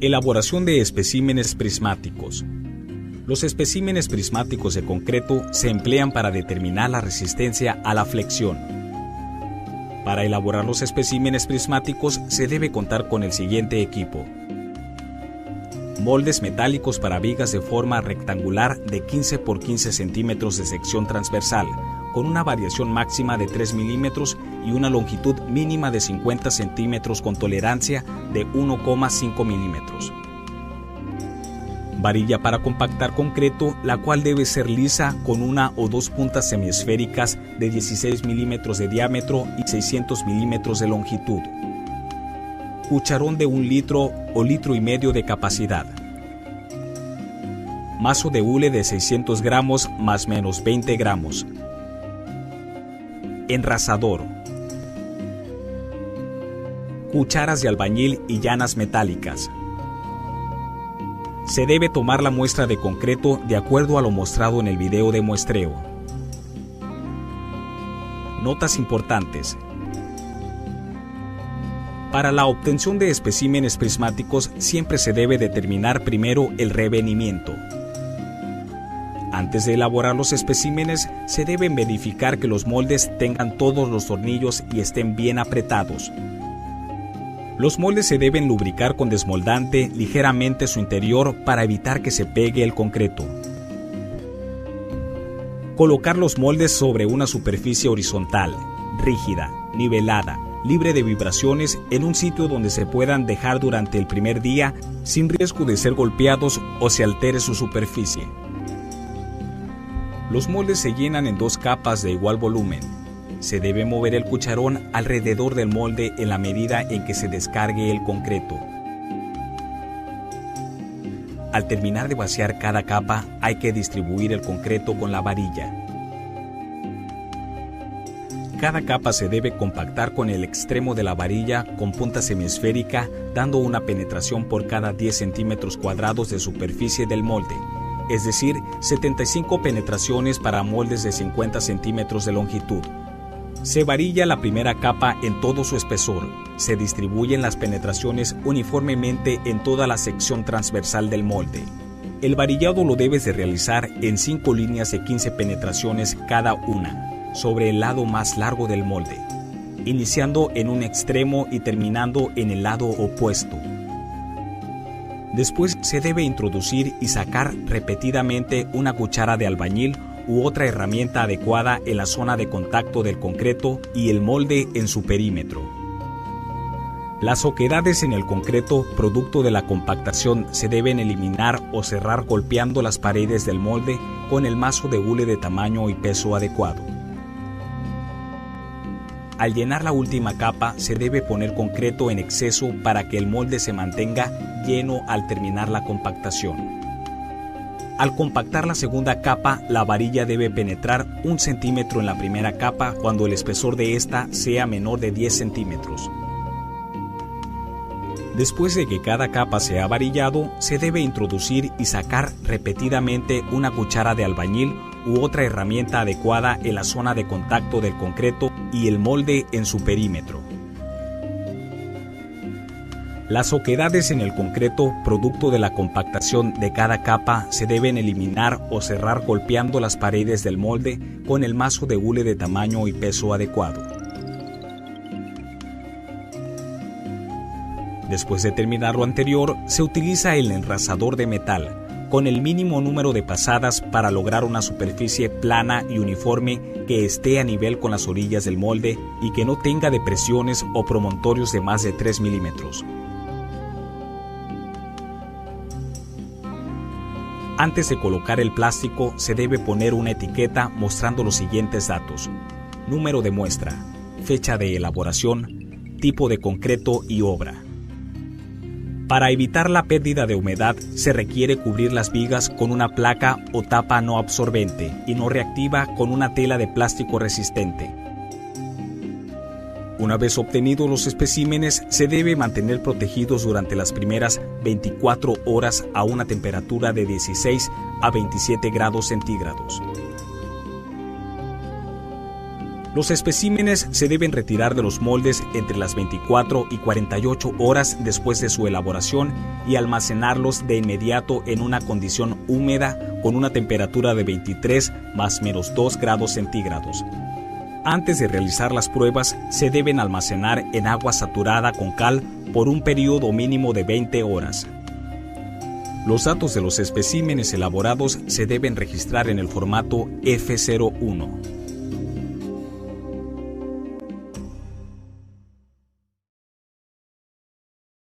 Elaboración de especímenes prismáticos. Los especímenes prismáticos de concreto se emplean para determinar la resistencia a la flexión. Para elaborar los especímenes prismáticos se debe contar con el siguiente equipo: moldes metálicos para vigas de forma rectangular de 15 por 15 centímetros de sección transversal, con una variación máxima de 3 milímetros y una longitud mínima de 50 centímetros con tolerancia de 1,5 milímetros. Varilla para compactar concreto, la cual debe ser lisa con una o dos puntas semiesféricas de 16 milímetros de diámetro y 600 milímetros de longitud. Cucharón de 1 litro o litro y medio de capacidad. Mazo de hule de 600 gramos más menos 20 gramos. Enrasador. Cucharas de albañil y llanas metálicas. Se debe tomar la muestra de concreto de acuerdo a lo mostrado en el video de muestreo. Notas importantes. Para la obtención de especímenes prismáticos siempre se debe determinar primero el revenimiento. Antes de elaborar los especímenes, se deben verificar que los moldes tengan todos los tornillos y estén bien apretados. Los moldes se deben lubricar con desmoldante ligeramente su interior para evitar que se pegue el concreto. Colocar los moldes sobre una superficie horizontal, rígida, nivelada, libre de vibraciones, en un sitio donde se puedan dejar durante el primer día sin riesgo de ser golpeados o se altere su superficie. Los moldes se llenan en 2 capas de igual volumen. Se debe mover el cucharón alrededor del molde en la medida en que se descargue el concreto. Al terminar de vaciar cada capa, hay que distribuir el concreto con la varilla. Cada capa se debe compactar con el extremo de la varilla con punta semiesférica, dando una penetración por cada 10 centímetros cuadrados de superficie del molde, es decir, 75 penetraciones para moldes de 50 centímetros de longitud. Se varilla la primera capa en todo su espesor. Se distribuyen las penetraciones uniformemente en toda la sección transversal del molde. El varillado lo debes de realizar en 5 líneas de 15 penetraciones cada una, sobre el lado más largo del molde, iniciando en un extremo y terminando en el lado opuesto. Después se debe introducir y sacar repetidamente una cuchara de albañil u otra herramienta adecuada en la zona de contacto del concreto y el molde en su perímetro. Las oquedades en el concreto producto de la compactación se deben eliminar o cerrar golpeando las paredes del molde con el mazo de hule de tamaño y peso adecuado. Al llenar la última capa se debe poner concreto en exceso para que el molde se mantenga lleno al terminar la compactación. Al compactar la segunda capa, la varilla debe penetrar 1 centímetro en la primera capa cuando el espesor de esta sea menor de 10 centímetros. Después de que cada capa se ha varillado, se debe introducir y sacar repetidamente una cuchara de albañil u otra herramienta adecuada en la zona de contacto del concreto y el molde en su perímetro. Las oquedades en el concreto producto de la compactación de cada capa se deben eliminar o cerrar golpeando las paredes del molde con el mazo de hule de tamaño y peso adecuado. Después de terminar lo anterior, se utiliza el enrasador de metal, con el mínimo número de pasadas para lograr una superficie plana y uniforme que esté a nivel con las orillas del molde y que no tenga depresiones o promontorios de más de 3 milímetros. Antes de colocar el plástico, se debe poner una etiqueta mostrando los siguientes datos: número de muestra, fecha de elaboración, tipo de concreto y obra. Para evitar la pérdida de humedad, se requiere cubrir las vigas con una placa o tapa no absorbente y no reactiva con una tela de plástico resistente. Una vez obtenidos los especímenes, se debe mantener protegidos durante las primeras 24 horas a una temperatura de 16 a 27 grados centígrados. Los especímenes se deben retirar de los moldes entre las 24 y 48 horas después de su elaboración y almacenarlos de inmediato en una condición húmeda con una temperatura de 23 más menos 2 grados centígrados. Antes de realizar las pruebas, se deben almacenar en agua saturada con cal por un periodo mínimo de 20 horas. Los datos de los especímenes elaborados se deben registrar en el formato F01.